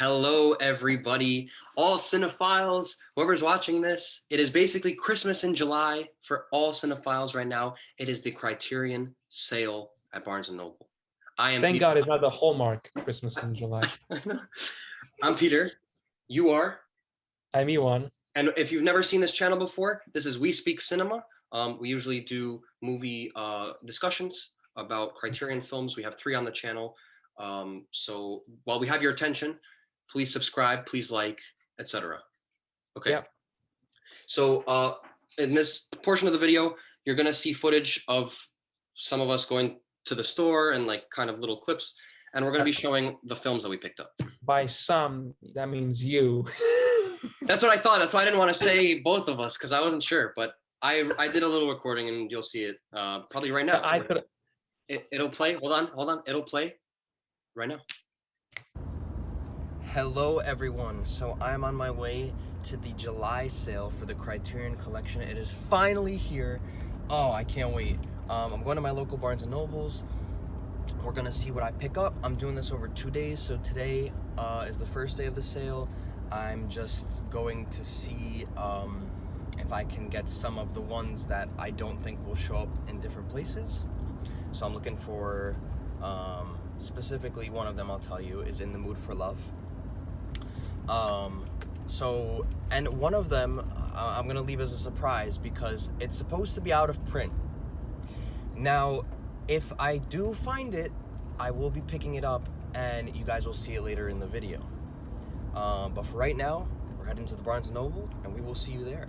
Hello, everybody, all cinephiles, whoever's watching this. It is basically Christmas in July for all cinephiles right now. It is the Criterion sale at Barnes & Noble. I am Thank Peter. God it's not the Hallmark Christmas in July. I'm Peter. You are. I'm Ewan. And if you've never seen this channel before, this is We Speak Cinema. We usually do movie discussions about Criterion films. We have 3 on the channel. So while we have your attention, please subscribe, please like, etc. Okay. Yep. So in this portion of the video, you're gonna see footage of some of us going to the store and like kind of little clips, and we're gonna be showing the films that we picked up. By some, that means you. That's what I thought. That's why I didn't want to say both of us because I wasn't sure. But I did a little recording and you'll see it probably right now. I could. It'll play. Hold on. It'll play right now. Hello, everyone. So I'm on my way to the July sale for the Criterion collection. It is finally here. Oh, I can't wait. I'm going to my local Barnes & Nobles. We're gonna see what I pick up. I'm doing this over 2 days. So today is the first day of the sale. I'm just going to see if I can get some of the ones that I don't think will show up in different places. So I'm looking for, specifically one of them I'll tell you is In the Mood for Love. And one of them I'm gonna leave as a surprise because it's supposed to be out of print. Now, if I do find it, I will be picking it up and you guys will see it later in the video. But for right now, we're heading to the Barnes & Noble and we will see you there.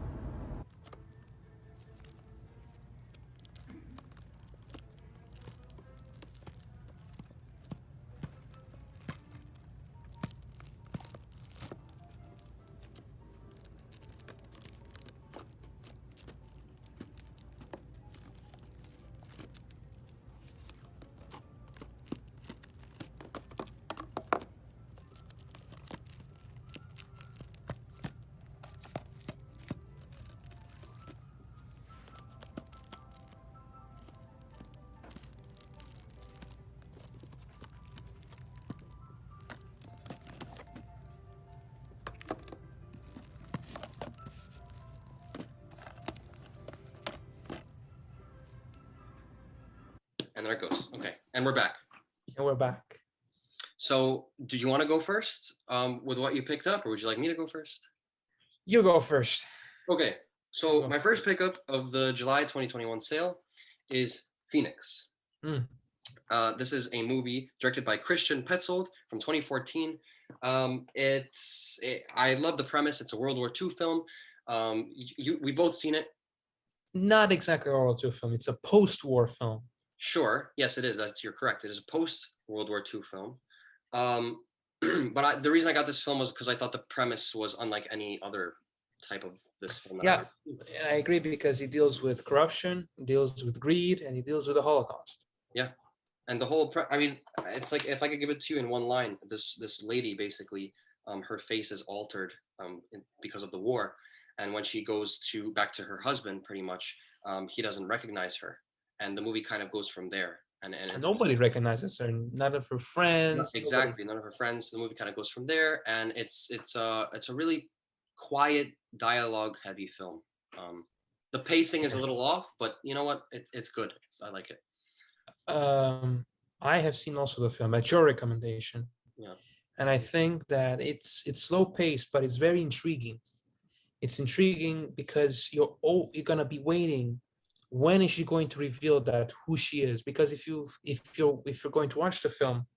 And there it goes. Okay, and we're back. And we're back. So, do you want to go first with what you picked up, or would you like me to go first? You go first. Okay, so my first pickup of the July 2021 sale is Phoenix. This is a movie directed by Christian Petzold from 2014. I love the premise. It's a World War II film. We've both seen it. Not exactly a World War II film. It's a post-war film. Sure. Yes, it is. You're correct. It is a post-World War II film. But the reason I got this film was because I thought the premise was unlike any other type of this film. Yeah, and I agree because he deals with corruption, deals with greed, and he deals with the Holocaust. Yeah, and the whole it's like if I could give it to you in one line, this lady basically, her face is altered because of the war, and when she goes back to her husband, pretty much, he doesn't recognize her, and the movie kind of goes from there. And nobody recognizes her, none of her friends. Exactly, none of her friends. The movie kind of goes from there, and it's a really quiet, dialogue-heavy film. The pacing is a little off, but you know what? It's good. I like it. I have seen also the film at your recommendation. Yeah. And I think that it's slow paced, but it's very intriguing. It's intriguing because you're gonna be waiting. When is she going to reveal that who she is? Because if you're going to watch the film,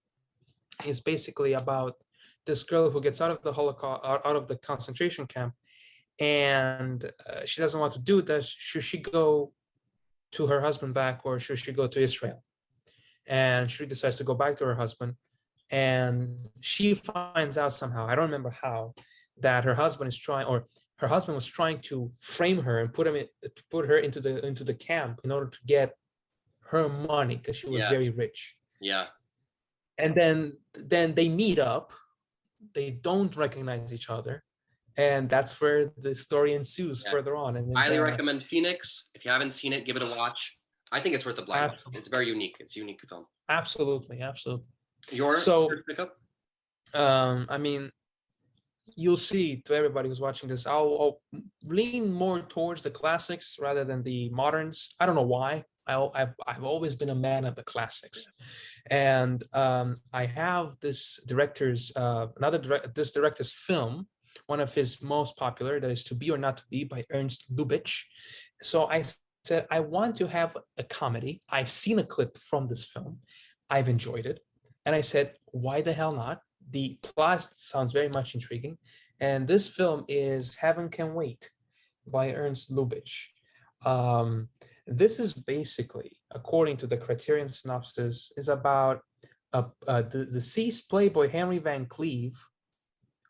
it's basically about this girl who gets out of the Holocaust, out of the concentration camp, and she doesn't want to do that. Should she go to her husband back, or should she go to Israel? And she decides to go back to her husband, and she finds out somehow, I don't remember how, that her husband was trying to frame her and put her into the camp in order to get her money because she was very rich. Yeah. And then they meet up. They don't recognize each other, and that's where the story ensues further on. And highly recommend Phoenix. If you haven't seen it, give it a watch. I think it's worth a blind watch. It's very unique. It's a unique film. Absolutely. Your first pickup? I mean, you'll see, to everybody who's watching this, I'll lean more towards the classics rather than the moderns. I don't know why. I've always been a man of the classics, and I have this director's this director's film, one of his most popular, that is To Be or Not to Be by Ernst Lubitsch. So I said I want to have a comedy. I've seen a clip from this film, I've enjoyed it, and I said, why the hell not? The plot sounds very much intriguing, and this film is Heaven Can Wait by Ernst Lubitsch. This is basically, according to the Criterion synopsis, is about the deceased playboy Henry Van Cleve,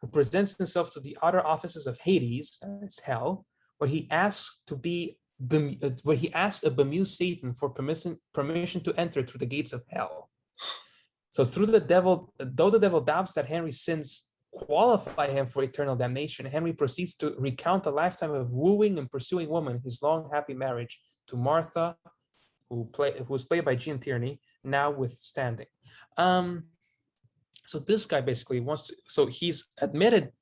who presents himself to the outer offices of Hades, that's hell, where he asks a bemused Satan for permission to enter through the gates of hell. So though the devil doubts that Henry's sins qualify him for eternal damnation, Henry proceeds to recount a lifetime of wooing and pursuing woman, his long happy marriage to Martha, who was played by Jean Tierney, notwithstanding. So this guy basically wants to, so he's admitted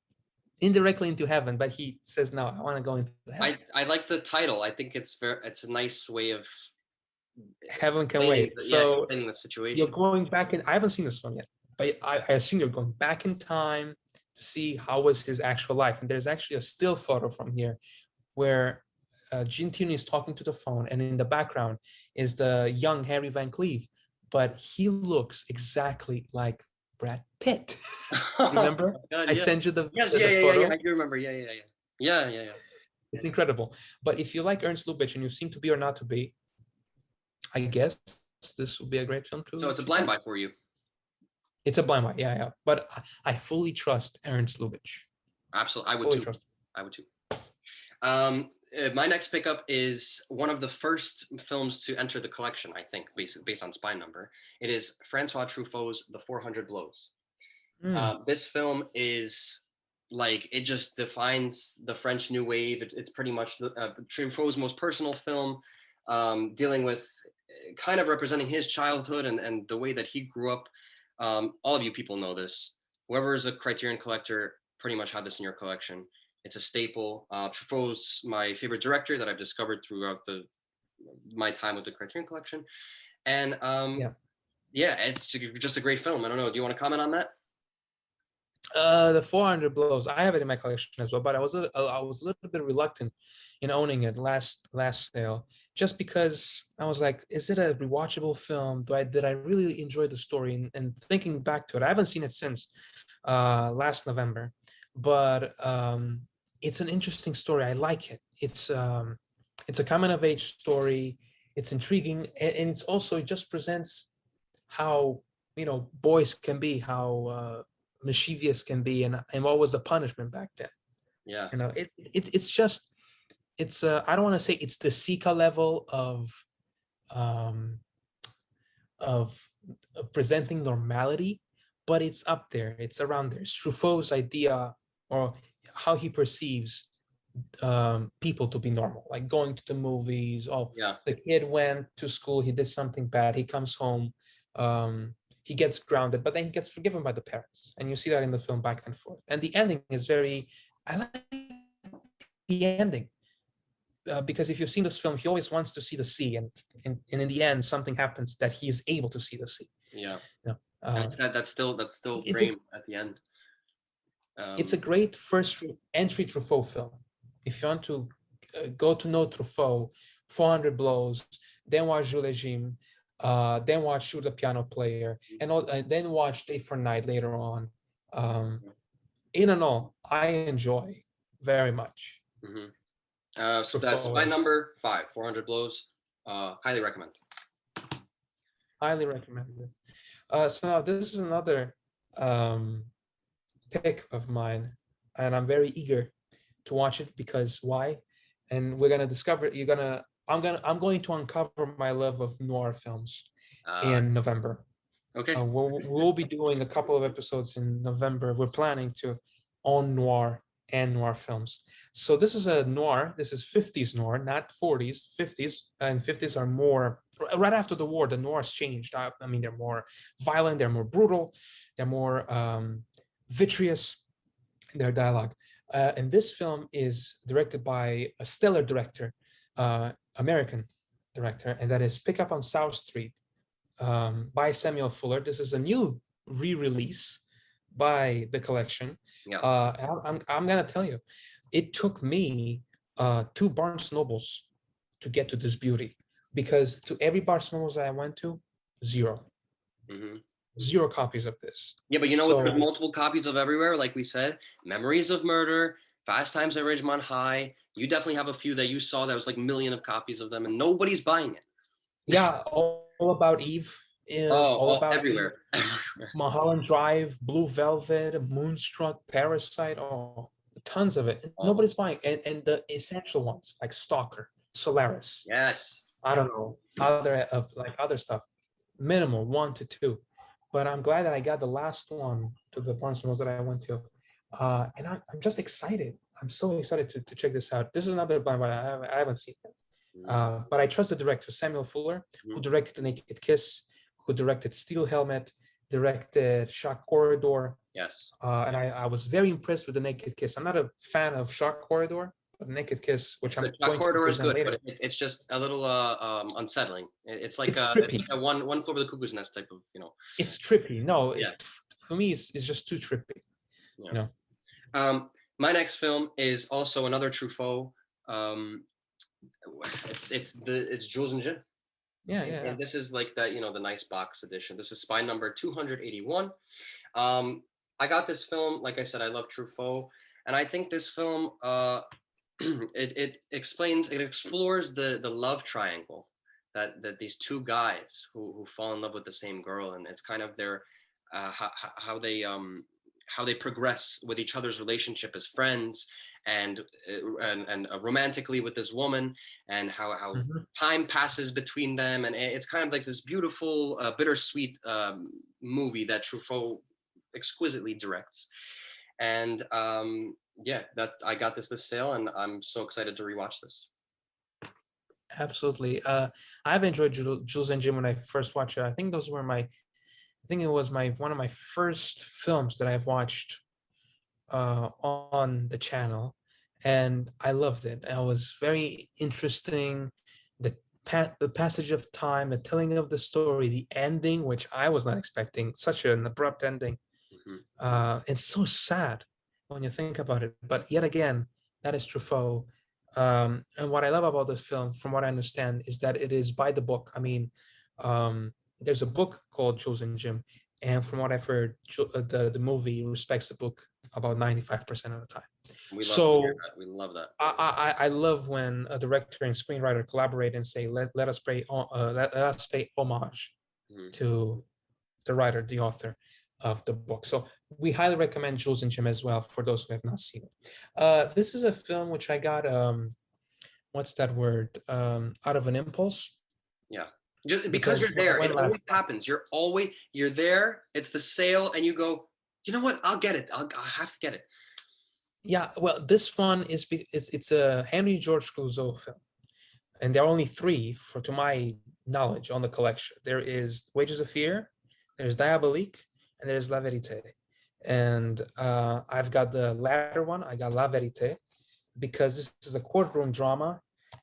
indirectly into heaven, but he says, no, I want to go into heaven. I like the title. I think it's a nice way of Heaven Can Wait. So in the situation. You're going back in, I haven't seen this one yet, but I assume you're going back in time to see how was his actual life. And there's actually a still photo from here where Jean Tierney is talking to the phone, and in the background is the young Henry Van Cleve, but he looks exactly like Brad Pitt. Remember? Oh God, I sent you the yes, the yeah. I do remember. Yeah. It's incredible. But if you like Ernst Lubitsch and you've seen To Be or Not to Be, I guess this would be a great film too. So it's a blind buy for you. It's a blind buy, yeah. But I fully trust Ernst Lubitsch. Absolutely, I would too. My next pickup is one of the first films to enter the collection, I think, based on spine number. It is Francois Truffaut's The 400 Blows. This film is like, it just defines the French New Wave. It's pretty much Truffaut's most personal film, dealing with kind of representing his childhood and the way that he grew up. All of you people know this. Whoever is a Criterion collector pretty much had this in your collection. It's a staple. Truffaut's my favorite director that I've discovered throughout my time with the Criterion collection. And it's just a great film. I don't know. Do you want to comment on that? The 400 Blows, I have it in my collection as well, but I was a little bit reluctant in owning it last sale, just because I was like, is it a rewatchable film? Did I really enjoy the story? And thinking back to it, I haven't seen it since last November, but it's an interesting story. I like it. It's a coming of age story. It's intriguing, and it's also, it just presents how, boys can be, how mischievous can be, and what was the punishment back then. Yeah. It's I don't want to say it's the Sika level of presenting normality, but it's up there. It's around there. It's Truffaut's idea, or how he perceives people to be normal, like going to the movies. The kid went to school, he did something bad, he comes home, he gets grounded, but then he gets forgiven by the parents, and you see that in the film back and forth. And the ending is I like the ending, because if you've seen this film, he always wants to see the sea, and in the end something happens that he is able to see the sea. That's still framed at the end. It's a great first entry Truffaut film. If you want to go to know Truffaut, 400 Blows, then watch Jules Legime, then watch Shoot the Piano Player, and then watch Day for Night later on. In and all, I enjoy very much. So that's my number 5, 400 Blows. Highly recommend. Highly recommended. So now this is another pick of mine, and I'm very eager to watch it, because why? And we're gonna discover. I'm going to uncover my love of noir films in November. Okay. We'll be doing a couple of episodes in November. We're planning to own noir and noir films. So this is a noir. This is 50s noir, not 40s. 50s, and 50s are more right after the war. The noirs changed. I mean, they're more violent. They're more brutal. They're more vitreous. their dialogue. And this film is directed by a stellar director, American director, and that is Pick Up on South Street by Samuel Fuller. This is a new re-release by the collection. Yeah. I'm gonna tell you, it took me 2 Barnes Nobles to get to this beauty, because to every Barnes Nobles I went to, 0. Mm-hmm. 0 copies of this. Yeah, but you know what? There's multiple copies of everywhere. Like we said, Memories of Murder, Fast Times at Ridgemont High. You definitely have a few that you saw that was like million of copies of them, and nobody's buying it. Yeah, all About Eve. All About everywhere. Eve, Mulholland Drive, Blue Velvet, Moonstruck, Parasite. Oh, tons of it. Nobody's buying. And the essential ones like Stalker, Solaris. Yes. I don't know, other stuff. Minimal 1 to 2. But I'm glad that I got the last one to the Barnes Nobles that I went to. And I'm just excited. I'm so excited to check this out. This is another blind buy I haven't seen it. But I trust the director, Samuel Fuller, who directed The Naked Kiss, who directed Steel Helmet, directed Shock Corridor. Yes. And I was very impressed with The Naked Kiss. I'm not a fan of Shock Corridor, but Naked Kiss, which I'm Shock Corridor is good, later. but it's just a little unsettling. It's like, it's a one Flew Over the Cuckoo's Nest type of, It's trippy. No, yeah. For me, it's just too trippy. Yeah. My next film is also another Truffaut. It's Jules and Jim. Yeah. And this is like that, the nice box edition. This is spine number 281. I got this film, like I said, I love Truffaut, and I think this film it explores the love triangle that these two guys who fall in love with the same girl, and it's kind of their how they progress with each other's relationship as friends, and romantically with this woman, and how time passes between them, and it's kind of like this beautiful bittersweet movie that Truffaut exquisitely directs. And that I got this sale, and I'm so excited to rewatch this. Absolutely. I've enjoyed Jules and Jim when I first watched it. I think it was one of my first films that I've watched on the channel, and I loved it. It was very interesting. The passage of time, the telling of the story, the ending, which I was not expecting, such an abrupt ending. It's so sad when you think about it, but yet again, that is Truffaut. And what I love about this film, from what I understand, is that it is by the book. I mean, there's a book called Jules and Jim, and from what I've heard, the movie respects the book about 95% of the time. We love that. I love when a director and screenwriter collaborate and say, let us pay homage to the writer, the author of the book. So we highly recommend Jules and Jim as well for those who have not seen it. This is a film which I got what's that word, out of an impulse. Yeah, just because you're there, it always happens. You're there, it's the sale, and you go, you know what, I'll get it, I'll have to get it. Yeah, well, this one it's a Henry George Clouzot film, and there are only 3 to my knowledge on the collection. There is Wages of Fear, there's Diabolique, and there's La Vérité. And I've got the latter one. I got La Vérité because this is a courtroom drama.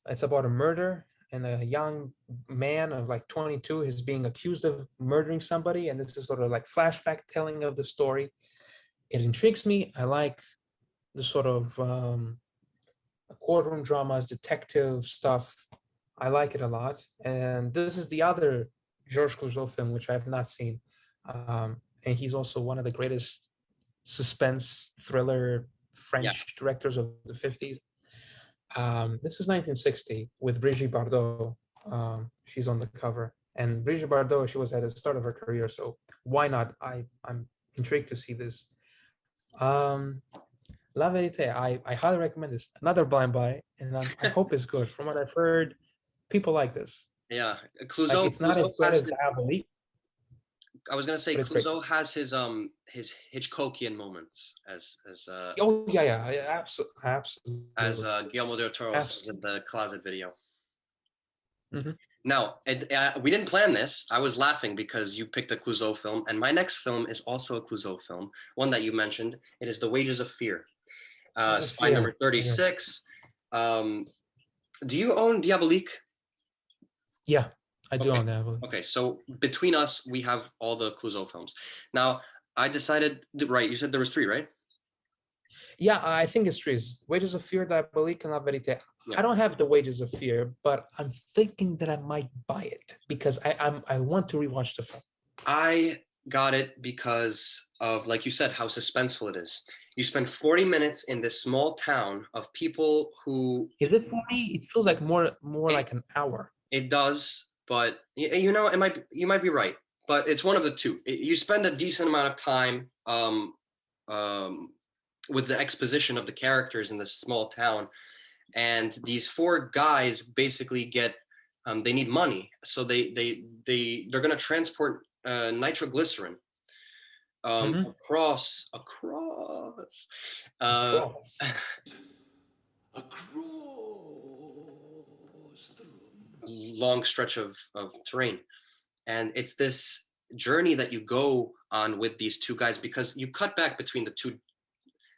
It's about a murder, and a young man of like 22 is being accused of murdering somebody, and this is sort of like flashback telling of the story. It intrigues me. I like the sort of courtroom dramas, detective stuff. I like it a lot. And this is the other Georges Clouzot film which I have not seen. And he's also one of the greatest suspense thriller French directors of the 50s. This is 1960 with Brigitte Bardot. She's on the cover, and Brigitte Bardot, she was at the start of her career, so why not? I'm intrigued to see this. La Vérité, I highly recommend this. Another blind buy, and I hope it's good. From what I've heard, people like this. Yeah, Clouzot. Like, it's not as good as Diabolique. I was gonna say Clouzot has his Hitchcockian moments as oh yeah, absolutely. As Guillermo del Toro says in the Closet video. Now, we didn't plan this. I was laughing because you picked a Clouseau film, and my next film is also a Clouseau film, one that you mentioned. It is The Wages of Fear, spy number 36. Do you own Diabolique? Yeah, I do own that. Okay, so between us, we have all the Clouseau films. Now, I decided, right, you said there was 3, right? Yeah, I think it's 3. Wages of Fear, Diabolique, and La Verite. Yeah. I don't have the Wages of Fear, but I'm thinking that I might buy it because I want to rewatch the film. I got it because of, like you said, how suspenseful it is. You spend 40 minutes in this small town of people who... Is it 40? It feels like more like an hour. It does, but you know, you might be right, but it's one of the two. You spend a decent amount of time with the exposition of the characters in this small town, and these 4 guys basically get they need money, so they're going to transport nitroglycerin across long stretch of terrain. And it's this journey that you go on with these 2 guys, because you cut back between the 2,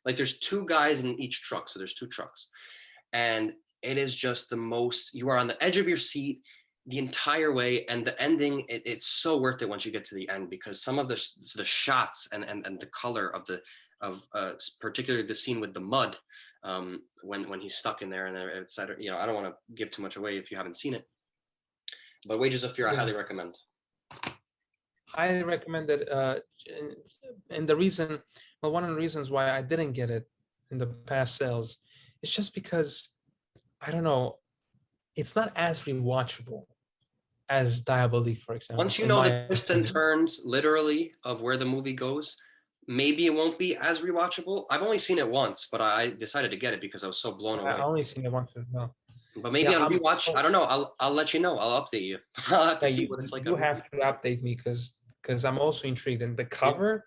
like there's 2 guys in each truck, so there's 2 trucks, and it is just the most, you are on the edge of your seat the entire way, and the ending, it's so worth it once you get to the end, because some of the shots and the color of particularly the scene with the mud, when he's stuck in there and etc. You know, I don't want to give too much away if you haven't seen it, but Wages of Fear, I highly recommend. Highly recommend it. And the reason, well, one of the reasons why I didn't get it in the past sales, it's just because, I don't know, it's not as rewatchable as Diabolique, for example. Once you know the twists and turns, literally, of where the movie goes, maybe it won't be as rewatchable. I've only seen it once, but I decided to get it because I was so blown away. I've only seen it once as well. But maybe on rewatch, I don't know. I'll let you know. I'll update you. I'll have to see what it's like. You have to update me because I'm also intrigued. And the cover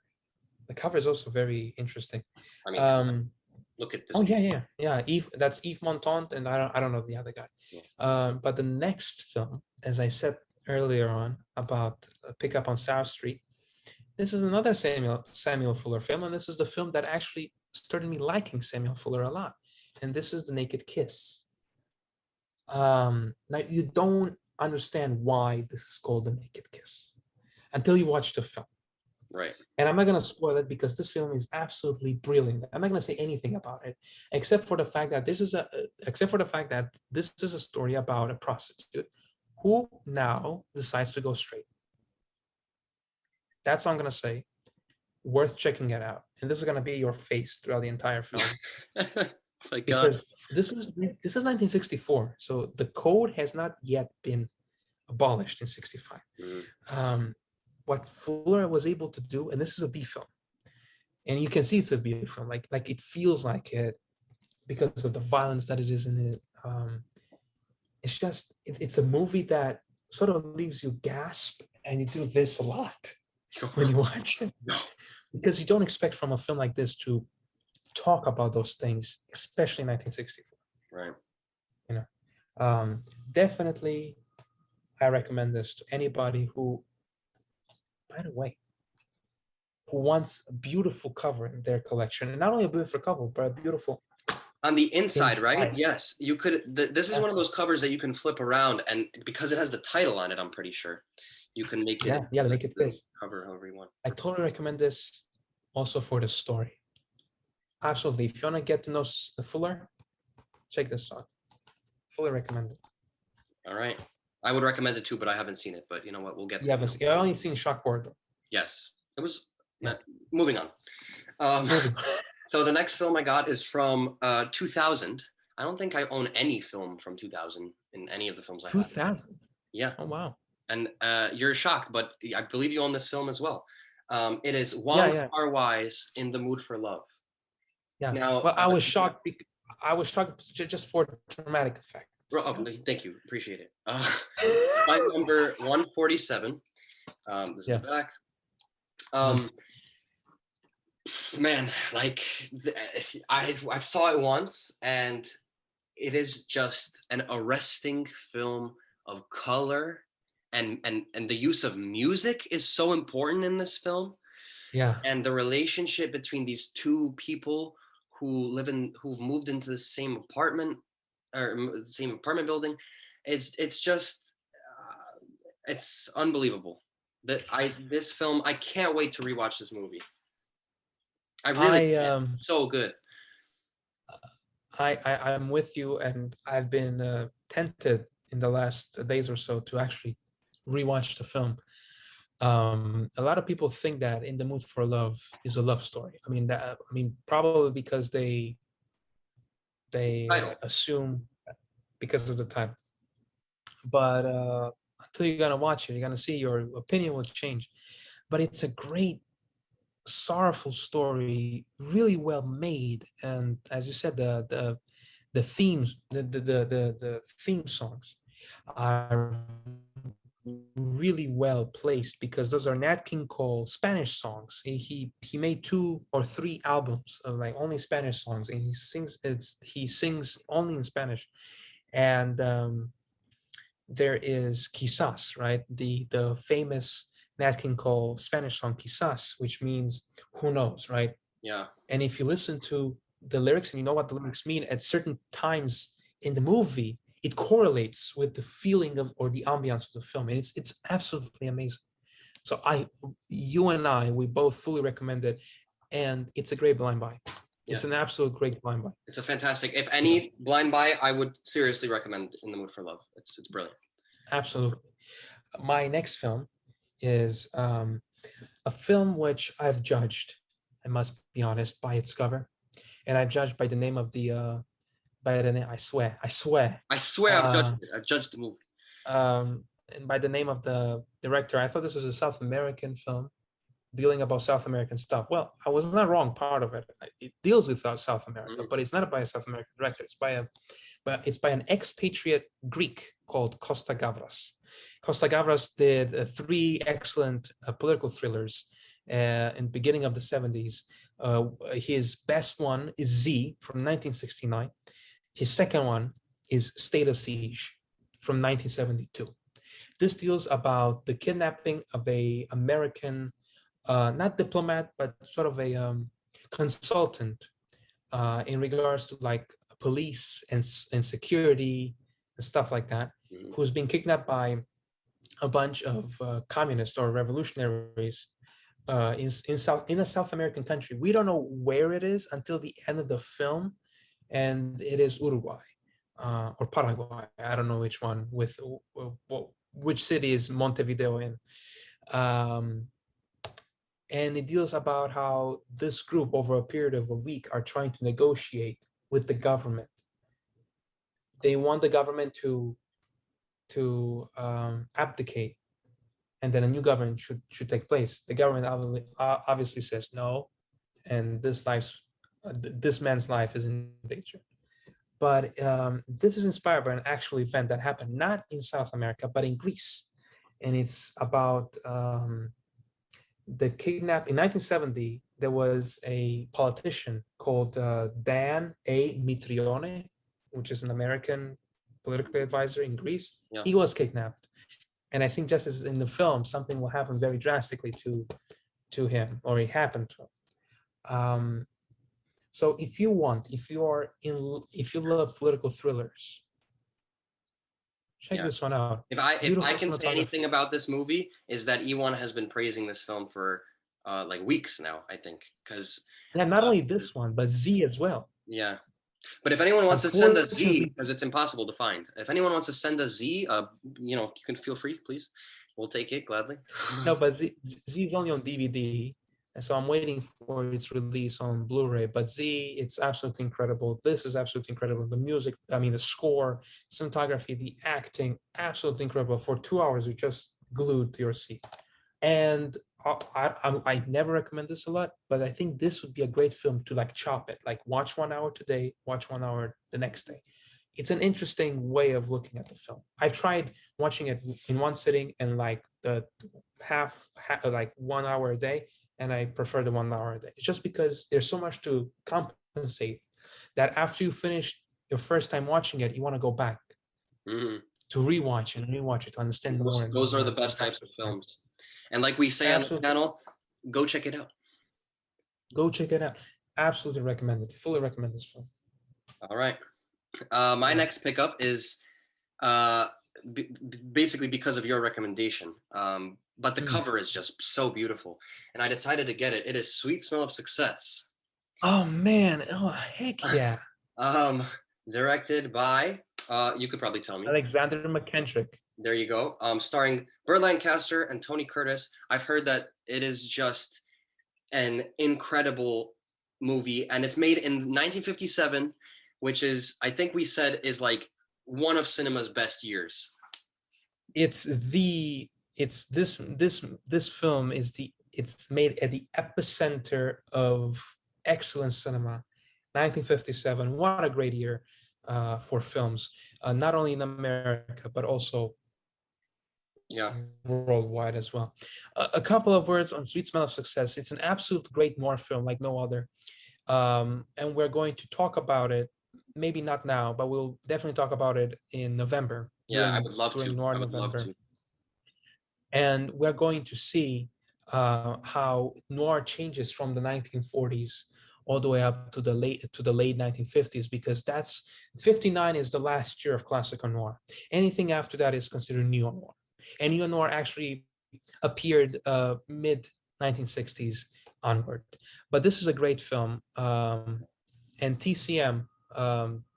is also very interesting. I mean, look at this. Oh yeah. Yves, that's Yves Montand, and I don't know the other guy. Yeah. But the next film, as I said earlier on about Pickup on South Street, this is another Samuel Fuller film, and this is the film that actually started me liking Samuel Fuller a lot. And this is The Naked Kiss. Now you don't understand why this is called The Naked Kiss until you watch the film. Right. And I'm not going to spoil it because this film is absolutely brilliant. I'm not going to say anything about it except for the fact that this is a story about a prostitute who now decides to go straight. That's all I'm going to say. Worth checking it out. And this is going to be your face throughout the entire film. My God. Because this is 1964, so the code has not yet been abolished in 65. What Fuller was able to do, and this is a B film, and you can see it's a B film, like it feels like it because of the violence that it is in it. It's just it's a movie that sort of leaves you gasp, and you do this a lot when you watch it, because you don't expect from a film like this to talk about those things, especially in 1964. Right. You know, definitely, I recommend this to anybody who, by the way, who wants a beautiful cover in their collection, and not only a beautiful cover, but a beautiful on the inside, right? Yes, you could. This is one of those covers that you can flip around, and because it has the title on it, I'm pretty sure you can make it. Yeah, make it this cover however you want. I totally recommend this, also for the story. Absolutely. If you want to get to know Fuller, check this out. Fully recommend it. All right. I would recommend it too, but I haven't seen it. But you know what? We'll get there. I've only seen Shockboard. Yes. It was moving on. So the next film I got is from 2000. I don't think I own any film from 2000 in any of the films I have. 2000? Yeah. Oh, wow. And you're shocked, but I believe you own this film as well. It is Wong Kar-wai's In the Mood for Love. Yeah. Now, well, I was shocked. I was shocked just for dramatic effect. Oh, thank you. Appreciate it. My number 147. This is the back. Man, like I saw it once, and it is just an arresting film of color, and the use of music is so important in this film. Yeah. And the relationship between these two people who've moved into the same apartment or the same apartment building, it's just it's unbelievable. This film, I can't wait to rewatch this movie. I really can't. So good. I'm with you, and I've been tempted in the last days or so to actually rewatch the film. A lot of people think that In the Mood for Love is a love story. I mean, probably because they Title. assume because of the time. But until you're gonna watch it, you're gonna see your opinion will change. But it's a great, sorrowful story, really well made, and as you said, the themes, the theme songs are really well placed because those are Nat King Cole Spanish songs. He made 2 or 3 albums of like only Spanish songs, and he sings only in Spanish. And there is Quizás, right? The famous Nat King Cole Spanish song Quizás, which means who knows, right? Yeah. And if you listen to the lyrics and you know what the lyrics mean, at certain times in the movie, it correlates with the feeling of or the ambiance of the film. And it's absolutely amazing. So you and I, we both fully recommend it. And it's a great blind buy. It's an absolute great blind buy. It's a fantastic. If any blind buy, I would seriously recommend In the Mood for Love. It's brilliant. Absolutely. My next film is a film which I've judged, I must be honest, by its cover, and I've judged by the name of the by the name. I swear, I've judged the movie. And by the name of the director. I thought this was a South American film dealing about South American stuff. Well, I was not wrong. Part of it deals with South America, but it's not by a South American director. It's by an expatriate Greek called Costa Gavras. Costa Gavras did 3 excellent political thrillers in the beginning of the 70s. His best one is Z from 1969. His second one is State of Siege from 1972. This deals about the kidnapping of a American, not diplomat, but sort of a consultant in regards to like police and security and stuff like that, who's been kidnapped by a bunch of communists or revolutionaries in a South American country. We don't know where it is until the end of the film, and it is Uruguay or Paraguay. I don't know which one. With which city is Montevideo in? And it deals about how this group, over a period of a week, are trying to negotiate with the government. They want the government to abdicate, and then a new government should take place. The government obviously says no, and this man's life is in danger. But this is inspired by an actual event that happened not in South America but in Greece, and it's about the kidnap. In 1970, there was a politician called Dan A. Mitrione, which is an American political advisor in Greece. Yeah. He was kidnapped, and I think just as in the film, something will happen very drastically to him, or it happened to him. So if you love political thrillers, check this one out. If I can say anything about this movie, is that Ewan has been praising this film for like weeks now, I think, because not only this one, but Z as well. Yeah. But if anyone wants to send us Z, because it's impossible to find, if anyone wants to send us Z, you can feel free, please. We'll take it gladly. No, but Z is only on DVD, and so I'm waiting for its release on Blu-ray. But Z, it's absolutely incredible. This is absolutely incredible. The music, the score, cinematography, the acting, absolutely incredible. For 2 hours, you're just glued to your seat. And I never recommend this a lot, but I think this would be a great film to like chop it, like watch 1 hour today, watch 1 hour the next day. It's an interesting way of looking at the film. I've tried watching it in one sitting and like the half like 1 hour a day, and I prefer the 1 hour a day. It's just because there's so much to compensate that after you finish your first time watching it, you want to go back. Mm-hmm. to rewatch and rewatch it to understand more. Those are the best types of films. And like we say on the channel, go check it out. Go check it out. Absolutely recommend it. Fully recommend this film. All right. My next pickup is basically because of your recommendation. But the cover is just so beautiful. And I decided to get it. It is Sweet Smell of Success. Oh, man. Oh, heck yeah. Directed by, you could probably tell me. Alexander McKendrick. There you go. Starring Burt Lancaster and Tony Curtis. I've heard that it is just an incredible movie, and it's made in 1957, which is, I think we said, is like one of cinema's best years. This film it's made at the epicenter of excellent cinema. 1957. What a great year for films, not only in America but also worldwide as well. A couple of words on Sweet Smell of Success. It's an absolute great noir film like no other, and we're going to talk about it, maybe not now, but we'll definitely talk about it in November. I would love to. Noir November. And we're going to see how noir changes from the 1940s all the way up to the late 1950s, because 59 is the last year of classical noir. Anything after that is considered neo-noir. And neo-noir actually appeared mid 1960s onward. But this is a great film, and TCM,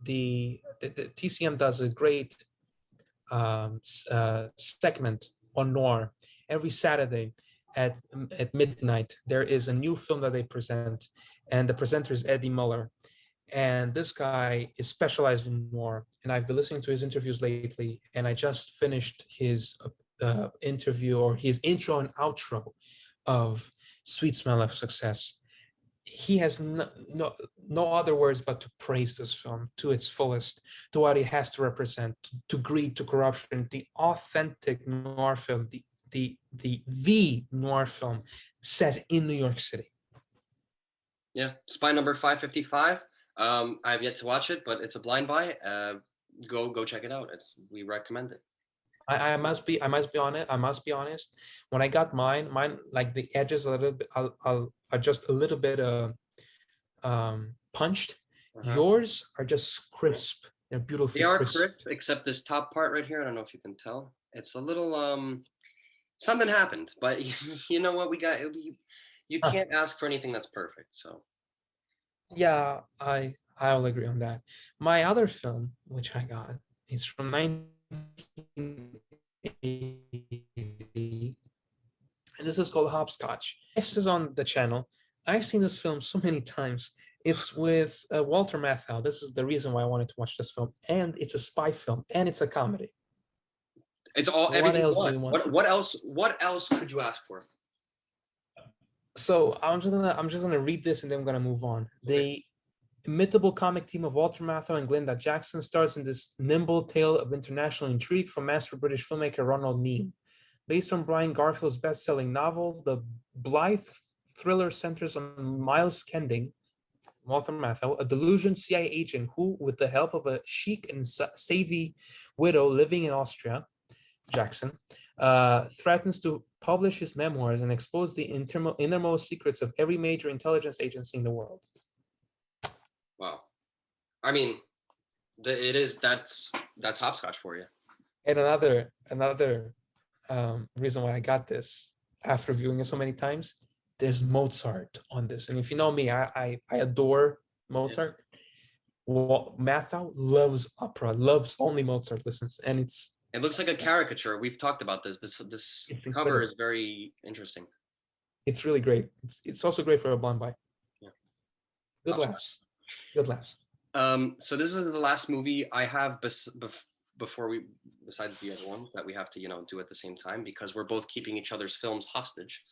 the TCM does a great segment on noir every Saturday at midnight. There is a new film that they present, and the presenter is Eddie Muller. And this guy is specialized in noir, and I've been listening to his interviews lately, and I just finished his interview, or his intro and outro of Sweet Smell of Success. He has no other words but to praise this film to its fullest, to what it has to represent, to greed, to corruption, the authentic noir film, the noir film set in New York City. Yeah, Spy Number 555. I have yet to watch it, but it's a blind buy. Go check it out. We recommend it. I must be honest. When I got mine like the edges a little bit are just a little bit punched. Yours are just crisp. They're beautiful. They are crisp, except this top part right here. I don't know if you can tell. It's a little something happened, but you know what we got. You can't ask for anything that's perfect. So yeah, I'll agree on that. My other film, which I got, is from 1980, and this is called Hopscotch. This is on the channel. I've seen this film so many times. It's with Walter Matthau. This is the reason why I wanted to watch this film, and it's a spy film, and it's a comedy. It's all everything you want. What else could you ask for? So I'm just gonna read this, and then I'm gonna move on. The imitable comic team of Walter Matthau and Glenda Jackson stars in this nimble tale of international intrigue from master British filmmaker Ronald Neame. Based on Brian Garfield's best-selling novel, the blithe thriller centers on Miles Kending, Walter Matthau, a delusioned CIA agent who, with the help of a chic and savvy widow living in Austria, Jackson, threatens to publish his memoirs and expose the innermost secrets of every major intelligence agency in the world. Wow. I mean, that's Hopscotch for you. And another reason why I got this after viewing it so many times, there's Mozart on this. And if you know me, I adore Mozart. Yeah. Well, Matthau loves opera, loves only Mozart listens, and it looks like a caricature. We've talked about this. This cover is very interesting. It's really great. It's also great for a blind buy. Yeah. Good laughs. Good laughs. So this is the last movie I have before we, besides the other ones that we have to, do at the same time, because we're both keeping each other's films hostage.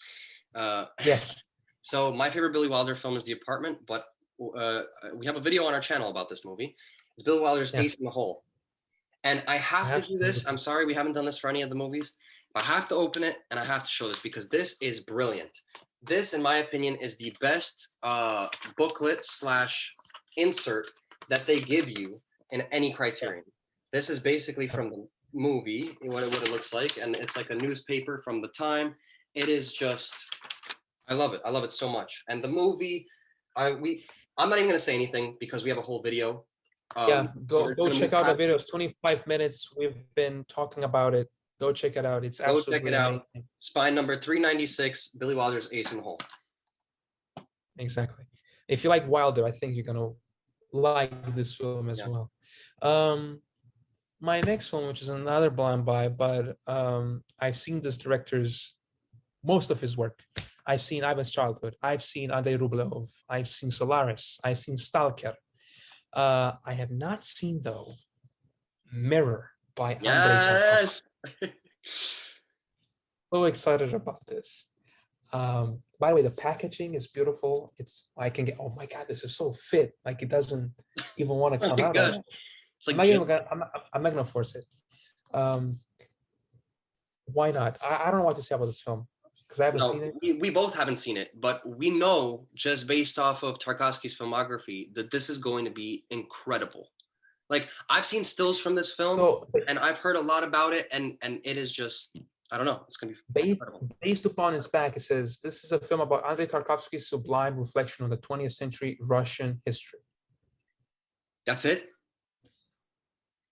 Yes. So my favorite Billy Wilder film is The Apartment, but we have a video on our channel about this movie. It's Billy Wilder's Ace in the Hole. And I have to do this. I'm sorry we haven't done this for any of the movies, but I have to open it and I have to show this because this is brilliant. This, in my opinion, is the best booklet / insert that they give you in any Criterion. This is basically from movie, what it looks like, and it's like a newspaper from the time. It is just, I love it. I love it so much. And the movie, I'm not even gonna say anything because we have a whole video. Yeah, So go check out the video. It's 25 minutes. We've been talking about it. Go check it out. It's Go absolutely check it out. amazing. Spine number 396, Billy Wilder's Ace in the Hole. Exactly. If you like Wilder, I think you're gonna like this film as well. My next film, which is another blind buy, but I've seen this director's most of his work. I've seen Ivan's Childhood. I've seen Andrei Rublev. I've seen Solaris. I've seen Stalker. I have not seen, though, Mirror by Andrei Tarkovsky. So excited about this. By the way, the packaging is beautiful. I can get, oh my God, this is so fit. Like it doesn't even want to come out. It's like I'm not gonna force it. Why not? I don't know what to say about this film because I haven't seen it. We both haven't seen it, but we know just based off of Tarkovsky's filmography that this is going to be incredible. Like I've seen stills from this film, and I've heard a lot about it, and it is just, I don't know, it's gonna be based upon its back. It says this is a film about Andrei Tarkovsky's sublime reflection on the 20th century Russian history. That's it.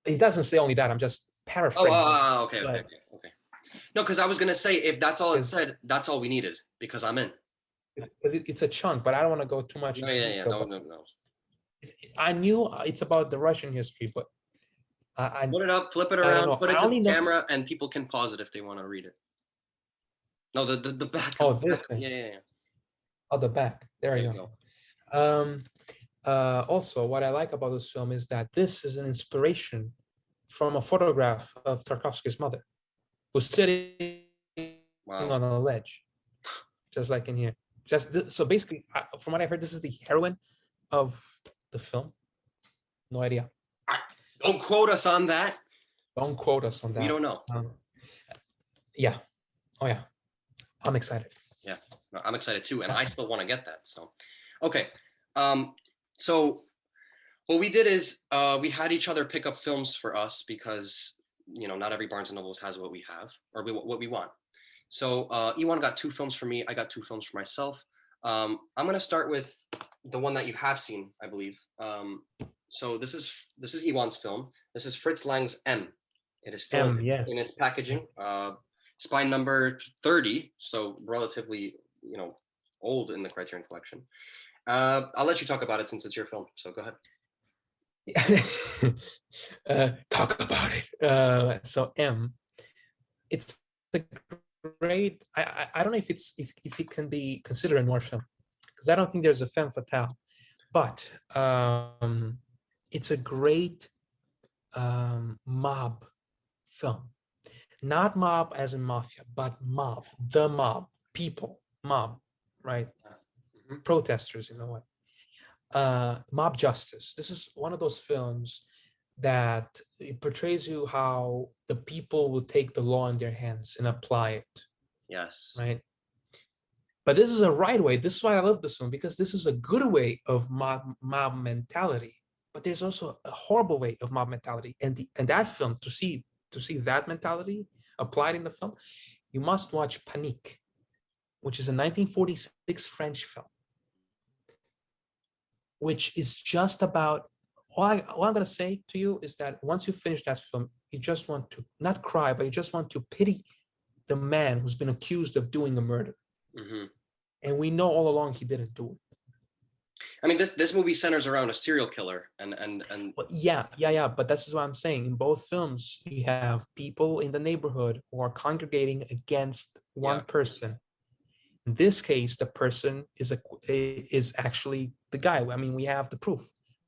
It doesn't say only that. I'm just paraphrasing. Okay. No, because I was gonna say if that's all it said, that's all we needed because I'm in. Because it's a chunk, but I don't want to go too much. No. I knew it's about the Russian history, but I put it up, flip it around, put it to the camera, and people can pause it if they want to read it. No, the back. Oh, this thing. Yeah. Oh, the back. There you go. Also, what I like about this film is that this is an inspiration from a photograph of Tarkovsky's mother, who's sitting on a ledge, just like in here. So basically, from what I've heard, this is the heroine of the film. No idea. Don't quote us on that. Don't quote us on that. We don't know. Yeah. Oh yeah. I'm excited. Yeah, no, I'm excited too, and I still want to get that. So, okay. So what we did is we had each other pick up films for us because not every Barnes and Nobles has what we have or what we want. So Ewan got 2 films for me. I got 2 films for myself. I'm gonna start with the one that you have seen, I believe. So this is Ewan's film. This is Fritz Lang's M. It is still in its packaging. Spine number 30, so relatively old in the Criterion collection. I'll let you talk about it since it's your film. So go ahead. Talk about it. So M, it's a great. I don't know if it can be considered a noir film because I don't think there's a femme fatale, but it's a great mob film. Not mob as in mafia, but mob, the mob, people, mob, right? Mm-hmm. Protesters in a way. Mob justice. This is one of those films that it portrays you how the people will take the law in their hands and apply it. Yes. Right? But this is a right way. This is why I love this one, because this is a good way of mob mentality. But there's also a horrible way of mob mentality. And that film, to see that mentality applied in the film, you must watch Panique, which is a 1946 French film, which is just about, all I'm going to say to you is that once you finish that film, you just want to, not cry, but you just want to pity the man who's been accused of doing a murder. Mm-hmm. And we know all along he didn't do it. I mean, this movie centers around a serial killer, and well, yeah. But that's what I'm saying. In both films, you have people in the neighborhood who are congregating against one person. In this case, the person is actually the guy. I mean, we have the proof.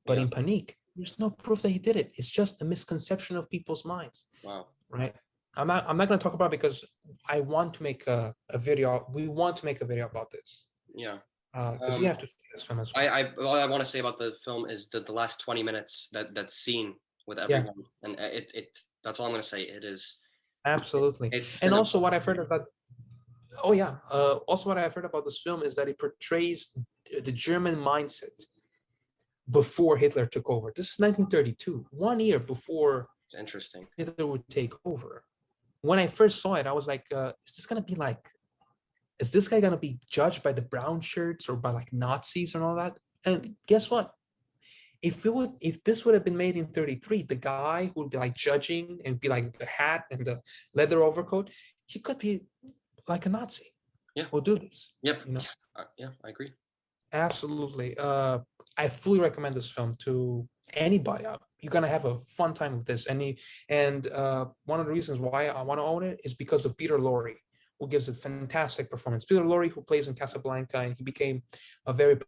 But in Panique, there's no proof that he did it. It's just a misconception of people's minds. Wow. Right. I'm not going to talk about it because I want to make a video. We want to make a video about this. Yeah. Because you have to see this film as well. All I want to say about the film is that the last 20 minutes, that scene with everyone, and it that's all I'm going to say. It is absolutely. And also what I've heard about, also what I've heard about this film is that it portrays the German mindset before Hitler took over. This is 1932, 1 year before It's interesting. Hitler would take over. When I first saw it, I was like, is this gonna be like, is this guy gonna be judged by the brown shirts or by like Nazis and all that? And guess what? If this would have been made in 33, the guy who would be like judging and be like the hat and the leather overcoat, he could be like a Nazi. Yeah. We'll do this. Yep. You know? Yeah, I agree. Absolutely. I fully recommend this film to anybody. You're gonna have a fun time with this. And one of the reasons why I want to own it is because of Peter Lorre, who gives a fantastic performance. Peter Lorre, who plays in Casablanca, and he became a very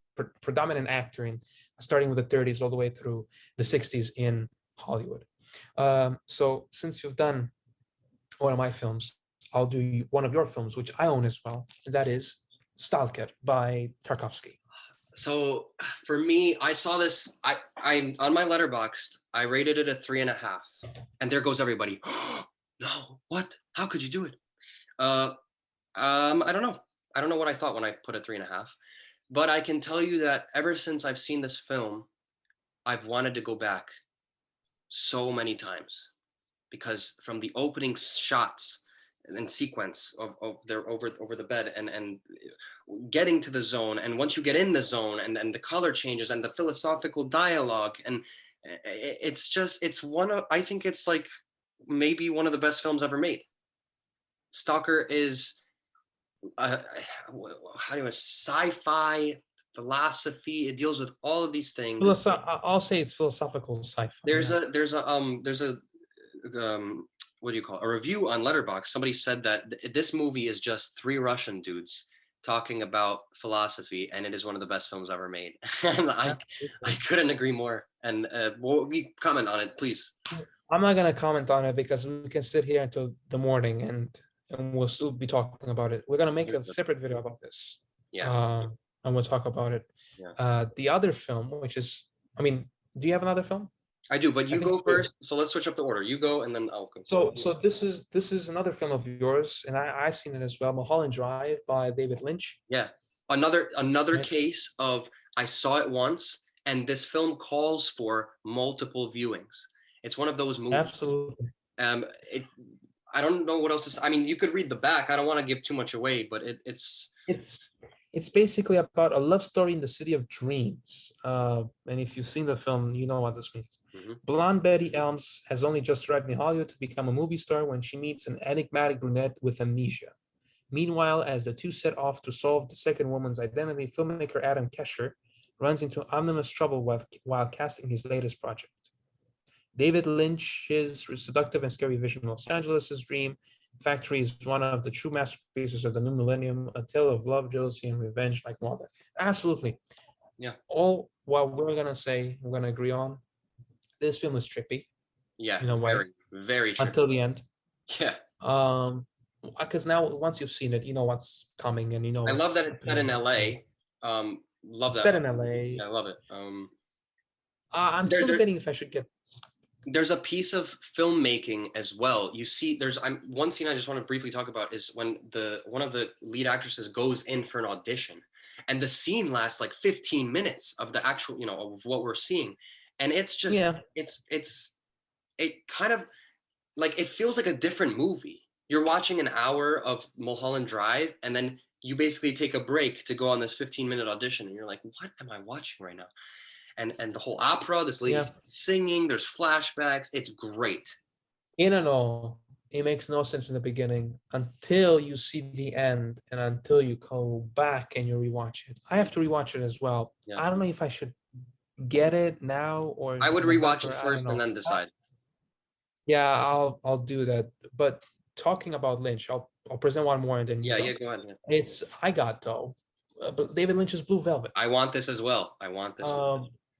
predominant actor in starting with the 30s all the way through the 60s in Hollywood. So since you've done one of my films, I'll do one of your films, which I own as well. And that is Stalker by Tarkovsky. So for me, I saw this. I on my Letterboxd, I rated it a 3.5, and there goes everybody. No, what? How could you do it? I don't know. I don't know what I thought when I put a 3.5, but I can tell you that ever since I've seen this film, I've wanted to go back so many times, because from the opening shots and sequence of their over the bed and getting to the zone, and once you get in the zone and the color changes and the philosophical dialogue, and I think it's like maybe one of the best films ever made. Stalker is sci-fi philosophy. It deals with all of these things. I'll say it's philosophical sci-fi. There's a what do you call it? A review on Letterboxd. Somebody said that this movie is just 3 Russian dudes talking about philosophy, and it is one of the best films ever made. And I couldn't agree more. And we comment on it, please. I'm not gonna comment on it because we can sit here until the morning and we'll still be talking about it. We're gonna make a separate video about this. Yeah. And we'll talk about it. Yeah. The other film, which is, do you have another film? I do, but you go first. So let's switch up the order. You go, and then I'll go. So this is another film of yours, and I've seen it as well. Mulholland Drive by David Lynch. Yeah, another case of I saw it once, and this film calls for multiple viewings. It's one of those movies. Absolutely. I don't know what else to say. I mean, you could read the back. I don't want to give too much away, but it's basically about a love story in the city of dreams. And if you've seen the film, you know what this means. Mm-hmm. Blonde Betty Elms has only just arrived in Hollywood to become a movie star when she meets an enigmatic brunette with amnesia. Meanwhile, as the two set off to solve the second woman's identity, filmmaker Adam Kesher runs into ominous trouble while casting his latest project. David Lynch's seductive and scary vision of Los Angeles' dream Factory is one of the true masterpieces of the new millennium, a tale of love, jealousy, and revenge like no other. Absolutely. Yeah. All what we're going to agree on, this film is trippy. Yeah. You know why? Very, very trippy. Until the end. Yeah. Because now once you've seen it, you know what's coming, and you know. I love that it's set in LA. Love that. Set in LA. Yeah, I love it. I'm still debating if I should get. There's a piece of filmmaking as well. You see, one scene I just want to briefly talk about is when one of the lead actresses goes in for an audition, and the scene lasts like 15 minutes of the actual, of what we're seeing, and it's just, it kind of like, it feels like a different movie. You're watching an hour of Mulholland Drive, and then you basically take a break to go on this 15-minute audition, and you're like, what am I watching right now? And the whole opera, this lady's singing, there's flashbacks. It's great. In and all, it makes no sense in the beginning until you see the end and until you go back and you rewatch it. I have to rewatch it as well. Yeah. I don't know if I should get it now or I would rewatch it first and then decide. Yeah, I'll do that. But talking about Lynch, I'll present one more and then go ahead. Yeah. It's but David Lynch's Blue Velvet. I want this as well.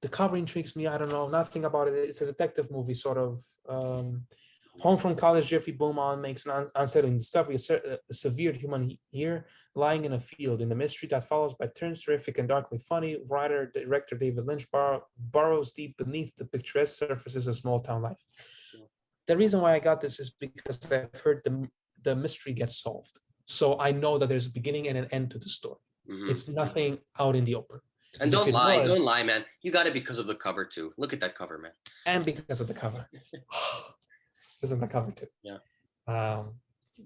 The cover intrigues me. I don't know nothing about it. It's a detective movie, sort of. Home from college, Jeffrey Beaumont makes an unsettling discovery: a severed human here lying in a field. In the mystery that follows, by turns terrific and darkly funny, writer-director David Lynch burrows deep beneath the picturesque surfaces of small-town life. The reason why I got this is because I've heard the mystery gets solved, so I know that there's a beginning and an end to the story. Mm-hmm. It's nothing out in the open. And don't lie, man. You got it because of the cover too. Look at that cover, man. And because of the cover. This is the cover too. Yeah.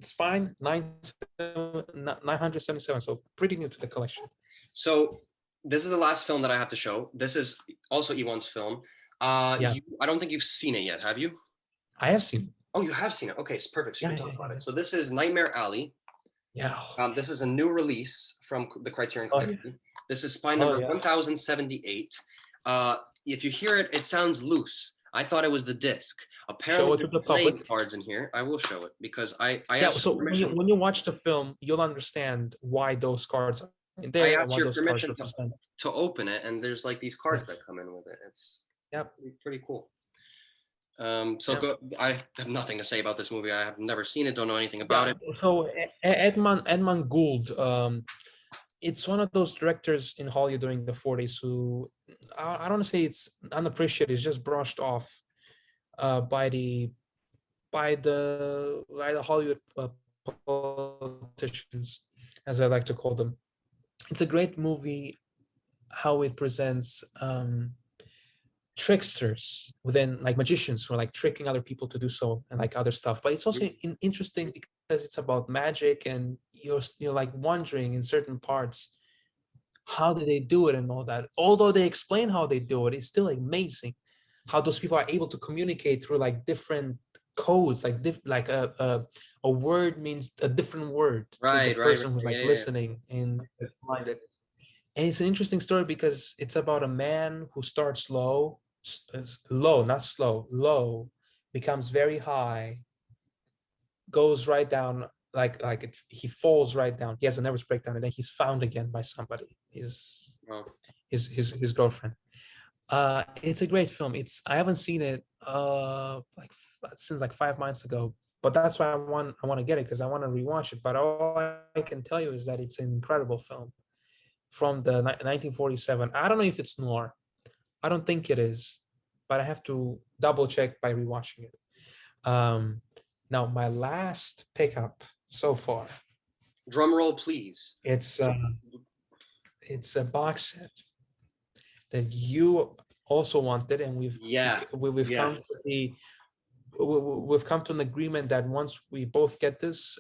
Spine 977, so pretty new to the collection. So this is the last film that I have to show. This is also Iwan's film. Yeah. I don't think you've seen it yet, have you? I have seen. Oh, you have seen it. Okay, so perfect. So you Yeah, can talk yeah, about yeah. it. So this is Nightmare Alley. Yeah. This is a new release from the Criterion Oh, Collection. yeah. This is spine Oh, number yeah. 1078. If you hear it, it sounds loose. I thought it was the disc. Show Apparently, it to there's the playing public. cards in here. I will show it because I Yeah. asked So your permission. when you watch the film, you'll understand why those cards are in I there and asked what your those cards permission represent. to open it, and there's like these cards that come in with it. It's pretty cool. I have nothing to say about this movie. I have never seen it, don't know anything about it. So Edmund Gould, it's one of those directors in Hollywood during the 40s who I don't want to say it's unappreciated, it's just brushed off by the Hollywood politicians, as I like to call them. It's a great movie how it presents tricksters within, like magicians who are like tricking other people to do so and like other stuff. But it's also interesting because it's about magic, and you're like wondering in certain parts, how did they do it and all that. Although they explain how they do it, it's still amazing how those people are able to communicate through like different codes, like a word means a different word to the person who's like listening and blinded. And it's an interesting story because it's about a man who starts low, not slow, low, becomes very high, goes right down, he falls right down. He has a nervous breakdown, and then he's found again by somebody, his girlfriend. It's a great film. I haven't seen it since like 5 months ago, but that's why I want to get it, because I want to rewatch it. But all I can tell you is that it's an incredible film from the 1947. I don't know if it's noir. I don't think it is, but I have to double check by rewatching it. Now, my last pickup so far. Drum roll, please. It's a box set that you also wanted, and we've come to an agreement that once we both get this,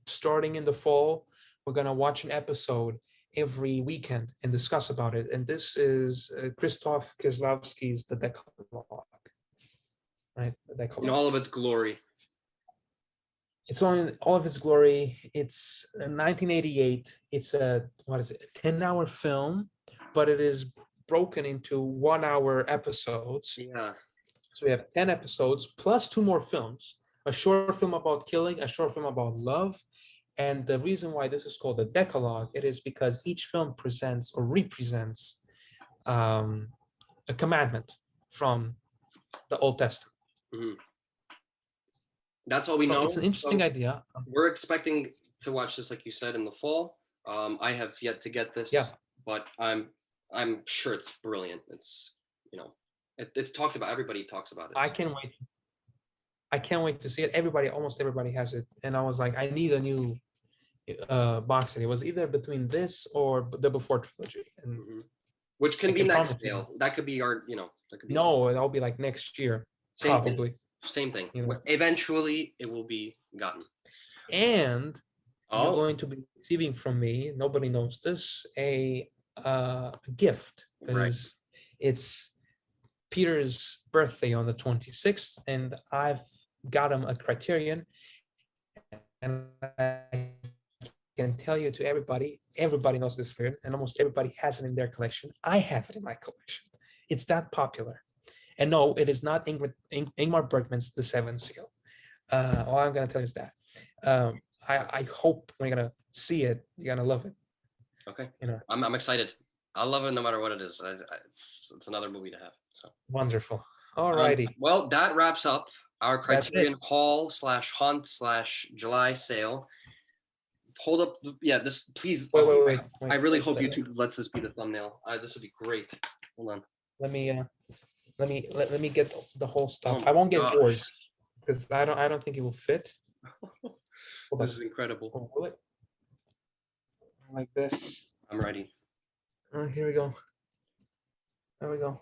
starting in the fall, we're gonna watch an episode every weekend and discuss about it. And this is Krzysztof Kieslowski's The Decalogue, right? The Decalogue. In all of its glory. It's on all of its glory. It's 1988. It's a 10-hour film, but it is broken into 1-hour episodes. Yeah. So we have 10 episodes plus 2 more films: a short film about killing, a short film about love. And the reason why this is called the Decalogue, it is because each film presents or represents a commandment from the Old Testament. Mm-hmm. That's all we know. It's an interesting idea. We're expecting to watch this, like you said, in the fall. I have yet to get this, but I'm sure it's brilliant. It's it's talked about. Everybody talks about it. I can't wait. I can't wait to see it. Almost everybody has it, and I was like, I need a new box set. It was either between this or the Before trilogy, and which can be next sale. That could be our, that could be that'll be like next year, probably. Same thing. Eventually, it will be gotten. And you're going to be receiving from me, nobody knows this, a gift, because it's Peter's birthday on the 26th, and I've got him a Criterion, and I can tell you to everybody knows this film, and almost everybody has it in their collection. I have it in my collection. It's that popular. And no, it is not Ingmar Bergman's The Seventh Seal. All I'm going to tell you is that. I hope when you're going to see it, you're going to love it. Okay. I'm excited. I'll love it no matter what it is. It's another movie to have. So wonderful. All righty. Well, that wraps up our Criterion Haul/Hunt/July sale. Hold up. This, please. Wait. I really hope YouTube lets this be the thumbnail. This would be great. Hold on. Let me get the whole stuff. I won't get yours because I don't think it will fit. This is incredible. Like this. I'm ready. Here we go. There we go.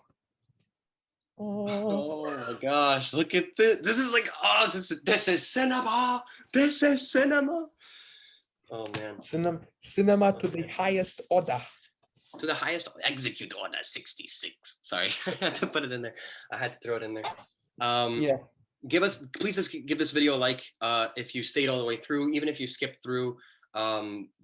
Oh my gosh, look at this. This is like, oh, this is cinema. This is cinema. Oh man. Cinema to the highest order. To the highest execute order 66. Sorry, I had to put it in there. I had to throw it in there. Yeah. Please just give this video a like if you stayed all the way through, even if you skipped through.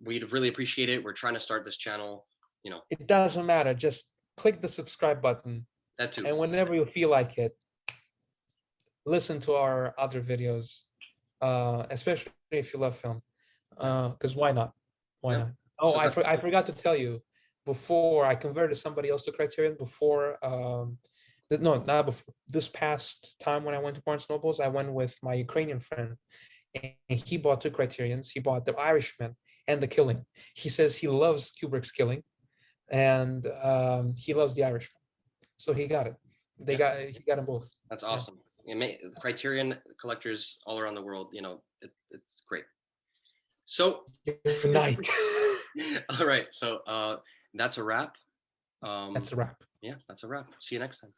We'd really appreciate it. We're trying to start this channel, you know. It doesn't matter. Just click the subscribe button. That too. And whenever you feel like it, listen to our other videos, especially if you love film. Because why not? Why not? Oh, I forgot to tell you. Before I converted somebody else to Criterion, before no, not before, this past time when I went to Barnes & Nobles, I went with my Ukrainian friend, and he bought 2 Criterions. He bought The Irishman and The Killing. He says he loves Kubrick's Killing, and he loves The Irishman. So he got it. He got them both. That's awesome. Yeah. Criterion collectors all around the world, you know, it's great. So good night. All right. So that's a wrap. That's a wrap. Yeah, that's a wrap. See you next time.